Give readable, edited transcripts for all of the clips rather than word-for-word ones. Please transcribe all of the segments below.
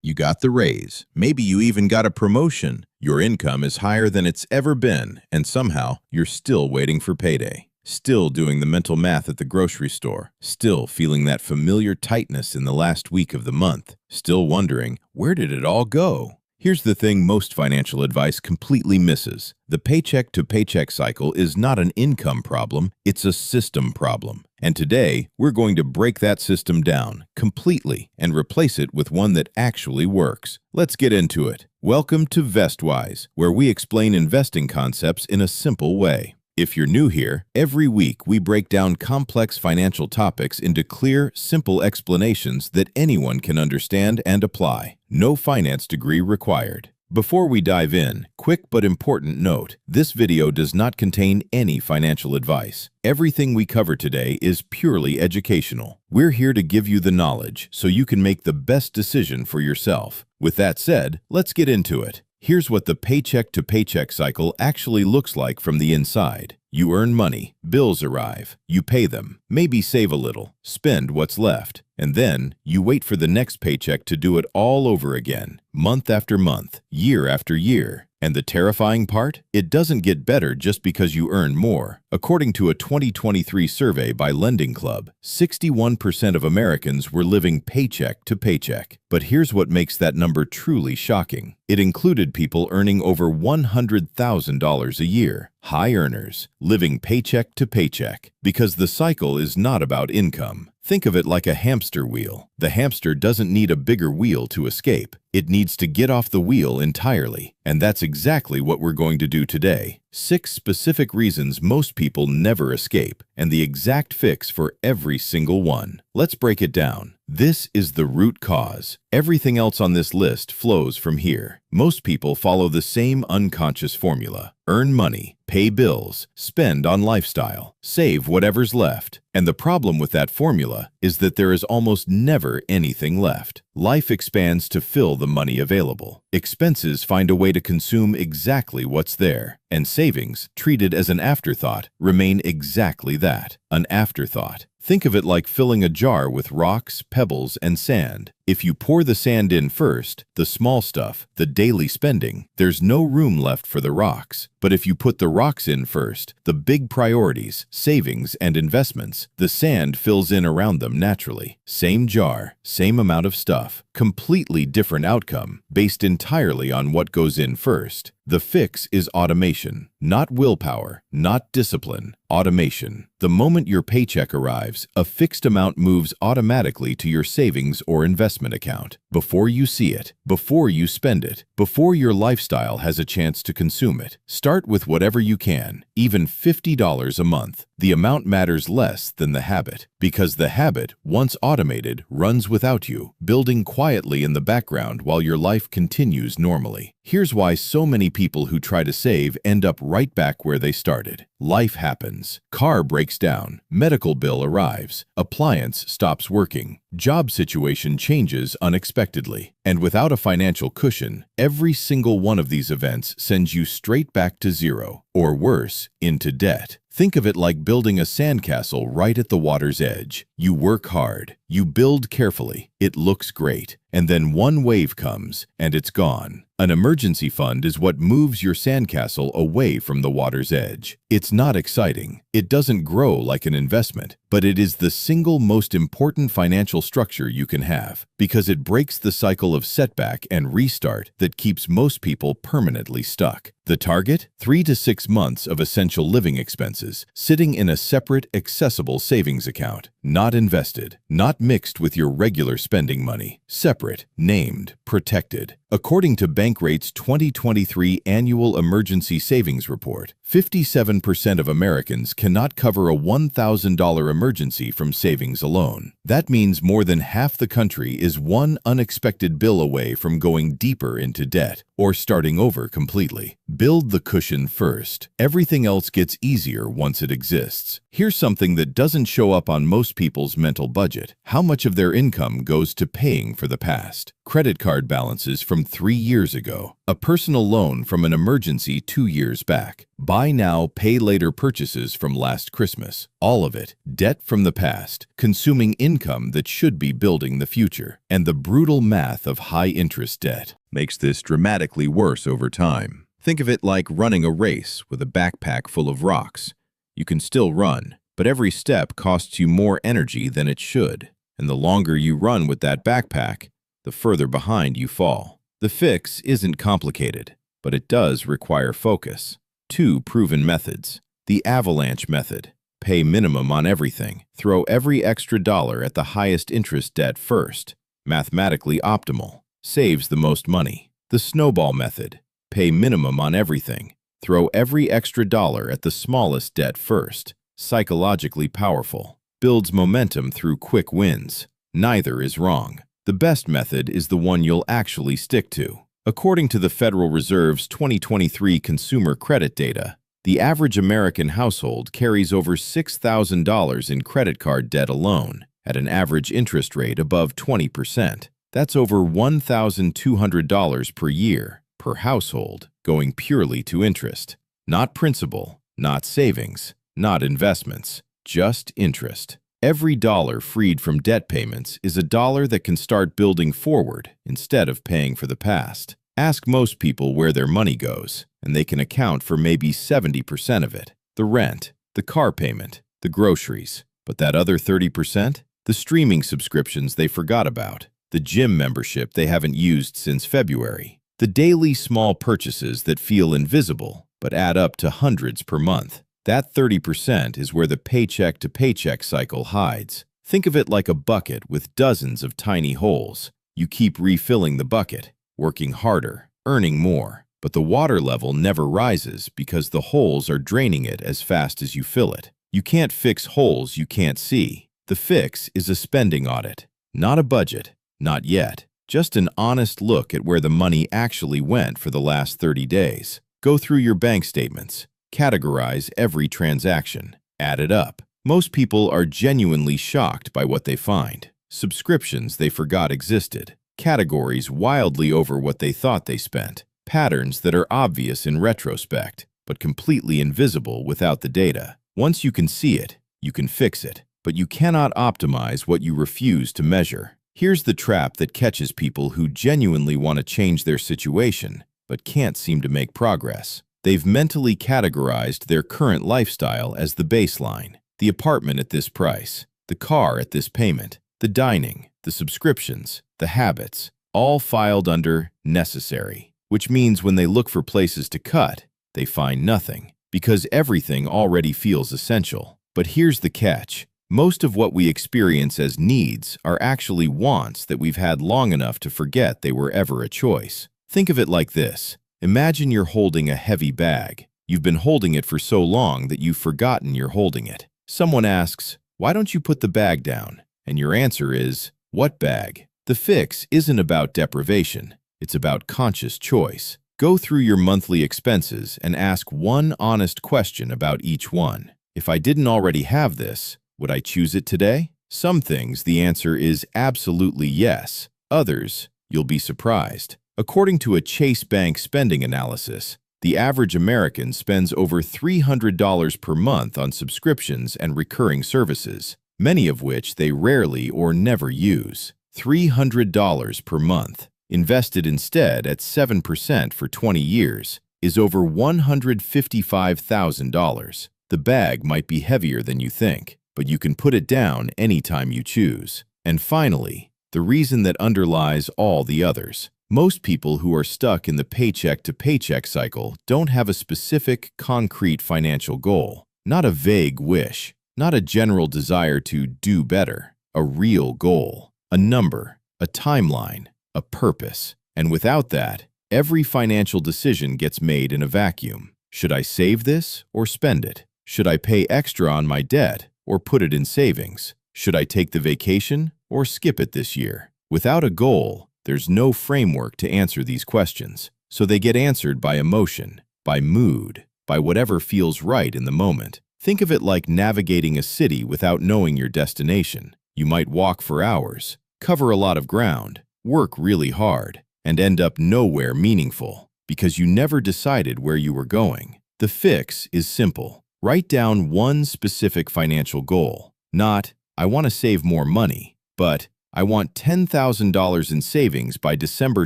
You got the raise. Maybe you even got a promotion. Your income is higher than it's ever been, and somehow you're still waiting for payday. Still doing the mental math at the grocery store. Still feeling that familiar tightness in the last week of the month. Still wondering, where did it all go? Here's the thing most financial advice completely misses. The paycheck-to-paycheck cycle is not an income problem, it's a system problem. And today, we're going to break that system down completely and replace it with one that actually works. Let's get into it. Welcome to VestWise, where we explain investing concepts in a simple way. If you're new here, every week we break down complex financial topics into clear, simple explanations that anyone can understand and apply. No finance degree required. Before we dive in, quick but important note, this video does not contain any financial advice. Everything we cover today is purely educational. We're here to give you the knowledge so you can make the best decision for yourself. With that said, let's get into it. Here's what the paycheck-to-paycheck cycle actually looks like from the inside. You earn money, bills arrive, you pay them, maybe save a little, spend what's left, and then you wait for the next paycheck to do it all over again, month after month, year after year. And the terrifying part? It doesn't get better just because you earn more. According to a 2023 survey by Lending Club, 61% of Americans were living paycheck to paycheck. But here's what makes that number truly shocking. It included people earning over $100,000 a year, high earners, living paycheck to paycheck, because the cycle is not about income. Think of it like a hamster wheel. The hamster doesn't need a bigger wheel to escape. It needs to get off the wheel entirely. And that's exactly what we're going to do today. 6 specific reasons most people never escape, and the exact fix for every single one. Let's break it down. This is the root cause. Everything else on this list flows from here. Most people follow the same unconscious formula. Earn money, pay bills, spend on lifestyle, save whatever's left. And the problem with that formula is that there is almost never anything left. Life expands to fill the money available. Expenses find a way to consume exactly what's there. And savings, treated as an afterthought, remain exactly that, an afterthought. Think of it like filling a jar with rocks, pebbles, and sand. If you pour the sand in first, the small stuff, the daily spending, there's no room left for the rocks. But if you put the rocks in first, the big priorities, savings, and investments, the sand fills in around them naturally. Same jar, same amount of stuff, completely different outcome, based entirely on what goes in first. The fix is automation, not willpower, not discipline, automation. The moment your paycheck arrives, a fixed amount moves automatically to your savings or investment account. Before you see it, before you spend it, before your lifestyle has a chance to consume it. Start with whatever you can, even $50 a month. The amount matters less than the habit, because the habit, once automated, runs without you, building quietly in the background while your life continues normally. Here's why so many people who try to save end up right back where they started. Life happens. Car breaks down. Medical bill arrives. Appliance stops working. Job situation changes unexpectedly. And without a financial cushion, every single one of these events sends you straight back to zero, or worse, into debt. Think of it like building a sandcastle right at the water's edge. You work hard. You build carefully. It looks great. And then one wave comes, and it's gone. An emergency fund is what moves your sandcastle away from the water's edge. It's not exciting. It doesn't grow like an investment, but it is the single most important financial structure you can have, because it breaks the cycle of setback and restart that keeps most people permanently stuck. The target? 3 to 6 months of essential living expenses, sitting in a separate, accessible savings account. Not invested, not mixed with your regular spending money. Separate, named, protected. According to Bankrate's 2023 Annual Emergency Savings Report, 57% of Americans cannot cover a $1,000 emergency from savings alone. That means more than half the country is one unexpected bill away from going deeper into debt or starting over completely. Build the cushion first. Everything else gets easier once it exists. Here's something that doesn't show up on most people's mental budget. How much of their income goes to paying for the past? Credit card balances from from 3 years ago, a personal loan from an emergency 2 years back, buy now, pay later purchases from last Christmas, all of it, debt from the past, consuming income that should be building the future, and the brutal math of high-interest debt makes this dramatically worse over time. Think of it like running a race with a backpack full of rocks. You can still run, but every step costs you more energy than it should. And the longer you run with that backpack, the further behind you fall. The fix isn't complicated, but it does require focus. 2 proven methods. The avalanche method. Pay minimum on everything. Throw every extra dollar at the highest interest debt first. Mathematically optimal. Saves the most money. The snowball method. Pay minimum on everything. Throw every extra dollar at the smallest debt first. Psychologically powerful. Builds momentum through quick wins. Neither is wrong. The best method is the one you'll actually stick to. According to the Federal Reserve's 2023 consumer credit data, the average American household carries over $6,000 in credit card debt alone, at an average interest rate above 20%. That's over $1,200 per year, per household, going purely to interest. Not principal, not savings, not investments, just interest. Every dollar freed from debt payments is a dollar that can start building forward instead of paying for the past. Ask most people where their money goes, and they can account for maybe 70% of it. The rent, the car payment, the groceries. But that other 30%? The streaming subscriptions they forgot about, the gym membership they haven't used since February, the daily small purchases that feel invisible but add up to hundreds per month. That 30% is where the paycheck-to-paycheck cycle hides. Think of it like a bucket with dozens of tiny holes. You keep refilling the bucket, working harder, earning more, but the water level never rises because the holes are draining it as fast as you fill it. You can't fix holes you can't see. The fix is a spending audit, not a budget, not yet. Just an honest look at where the money actually went for the last 30 days. Go through your bank statements, categorize every transaction, add it up. Most people are genuinely shocked by what they find. Subscriptions they forgot existed, categories wildly over what they thought they spent, patterns that are obvious in retrospect, but completely invisible without the data. Once you can see it, you can fix it. But you cannot optimize what you refuse to measure. Here's the trap that catches people who genuinely want to change their situation, but can't seem to make progress. They've mentally categorized their current lifestyle as the baseline. The apartment at this price, the car at this payment, the dining, the subscriptions, the habits, all filed under necessary, which means when they look for places to cut, they find nothing, because everything already feels essential. But here's the catch. Most of what we experience as needs are actually wants that we've had long enough to forget they were ever a choice. Think of it like this. Imagine you're holding a heavy bag. You've been holding it for so long that you've forgotten you're holding it. Someone asks, "Why don't you put the bag down?" And your answer is, "What bag?" The fix isn't about deprivation. It's about conscious choice. Go through your monthly expenses and ask one honest question about each one. If I didn't already have this, would I choose it today? Some things, the answer is absolutely yes. Others, you'll be surprised. According to a Chase Bank spending analysis, the average American spends over $300 per month on subscriptions and recurring services, many of which they rarely or never use. $300 per month, invested instead at 7% for 20 years, is over $155,000. The bag might be heavier than you think, but you can put it down anytime you choose. And finally, the reason that underlies all the others. Most people who are stuck in the paycheck-to-paycheck cycle don't have a specific, concrete financial goal. Not a vague wish, not a general desire to do better. A real goal, a number, a timeline, a purpose. And without that, every financial decision gets made in a vacuum. Should I save this or spend it? Should I pay extra on my debt or put it in savings? Should I take the vacation or skip it this year? Without a goal, there's no framework to answer these questions, so they get answered by emotion, by mood, by whatever feels right in the moment. Think of it like navigating a city without knowing your destination. You might walk for hours, cover a lot of ground, work really hard, and end up nowhere meaningful because you never decided where you were going. The fix is simple. Write down one specific financial goal. Not, I want to save more money, but I want $10,000 in savings by December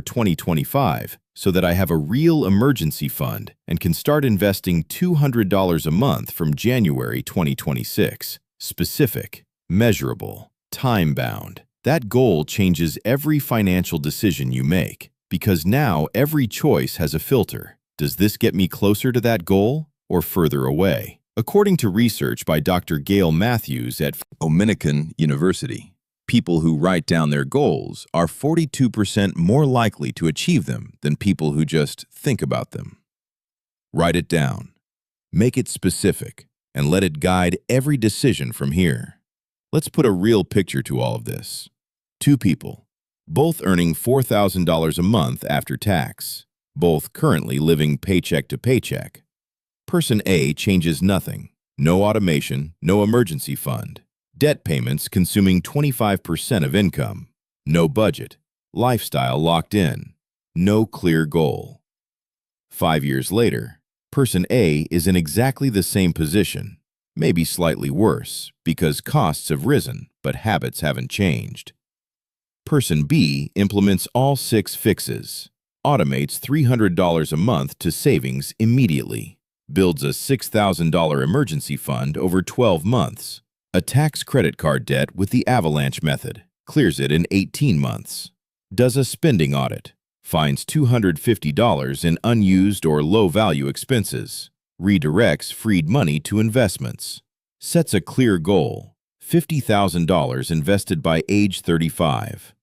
2025 so that I have a real emergency fund and can start investing $200 a month from January 2026. Specific, measurable, time-bound. That goal changes every financial decision you make because now every choice has a filter. Does this get me closer to that goal or further away? According to research by Dr. Gail Matthews at Dominican University, people who write down their goals are 42% more likely to achieve them than people who just think about them. Write it down, make it specific, and let it guide every decision from here. Let's put a real picture to all of this. Two people, both earning $4,000 a month after tax, both currently living paycheck to paycheck. Person A changes nothing. No automation, no emergency fund. Debt payments consuming 25% of income. No budget. Lifestyle locked in. No clear goal. 5 years later, person A is in exactly the same position, maybe slightly worse, because costs have risen, but habits haven't changed. Person B implements all 6 fixes, automates $300 a month to savings immediately, builds a $6,000 emergency fund over 12 months, attacks credit card debt with the avalanche method, clears it in 18 months, does a spending audit, finds $250 in unused or low-value expenses, redirects freed money to investments, sets a clear goal, $50,000 invested by age 35.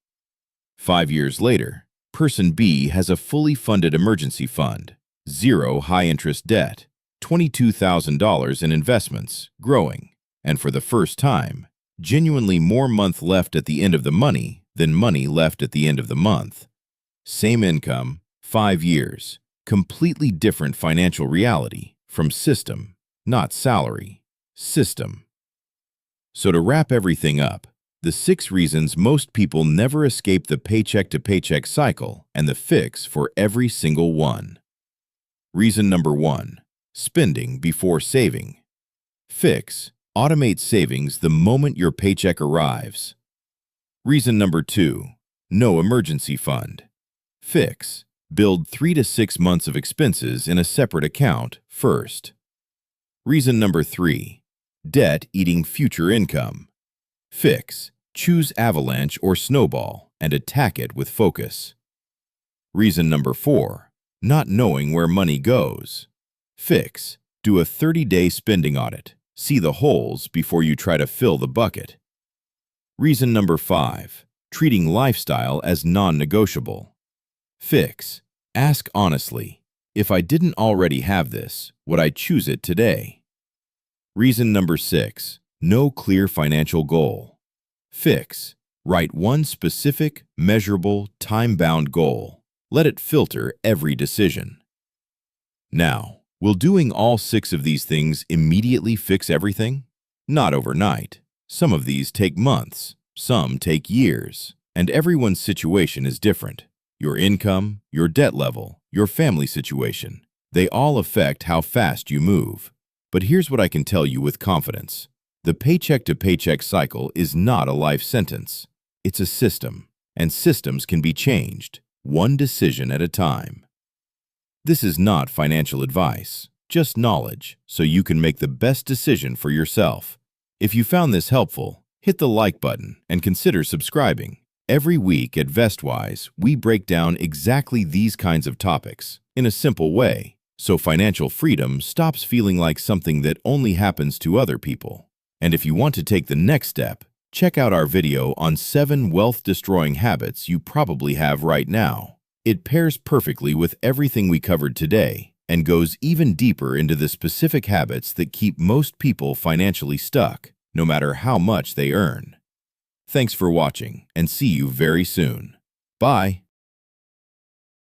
5 years later, person B has a fully funded emergency fund, 0 high-interest debt, $22,000 in investments, growing, and for the first time, genuinely more month left at the end of the money than money left at the end of the month. Same income, 5 years, completely different financial reality from system, not salary, system. So to wrap everything up, the 6 reasons most people never escape the paycheck-to-paycheck cycle and the fix for every single one. Reason number 1, spending before saving. Fix, automate savings the moment your paycheck arrives. Reason number 2, no emergency fund. Fix, build 3 to 6 months of expenses in a separate account first. Reason number 3, debt eating future income. Fix, choose avalanche or snowball and attack it with focus. Reason number 4, not knowing where money goes. Fix, do a 30-day spending audit. See the holes before you try to fill the bucket. Reason number 5, treating lifestyle as non-negotiable. Fix, ask honestly, if I didn't already have this, would I choose it today? Reason number 6, no clear financial goal. Fix, write one specific, measurable, time-bound goal. Let it filter every decision. Now, will doing all 6 of these things immediately fix everything? Not overnight. Some of these take months, some take years, and everyone's situation is different. Your income, your debt level, your family situation, they all affect how fast you move. But here's what I can tell you with confidence. The paycheck-to-paycheck cycle is not a life sentence. It's a system, and systems can be changed, one decision at a time. This is not financial advice, just knowledge, so you can make the best decision for yourself. If you found this helpful, hit the like button and consider subscribing. Every week at VestWise, we break down exactly these kinds of topics in a simple way, so financial freedom stops feeling like something that only happens to other people. And if you want to take the next step, check out our video on 7 wealth-destroying habits you probably have right now. It pairs perfectly with everything we covered today and goes even deeper into the specific habits that keep most people financially stuck, no matter how much they earn. Thanks for watching, and see you very soon. Bye.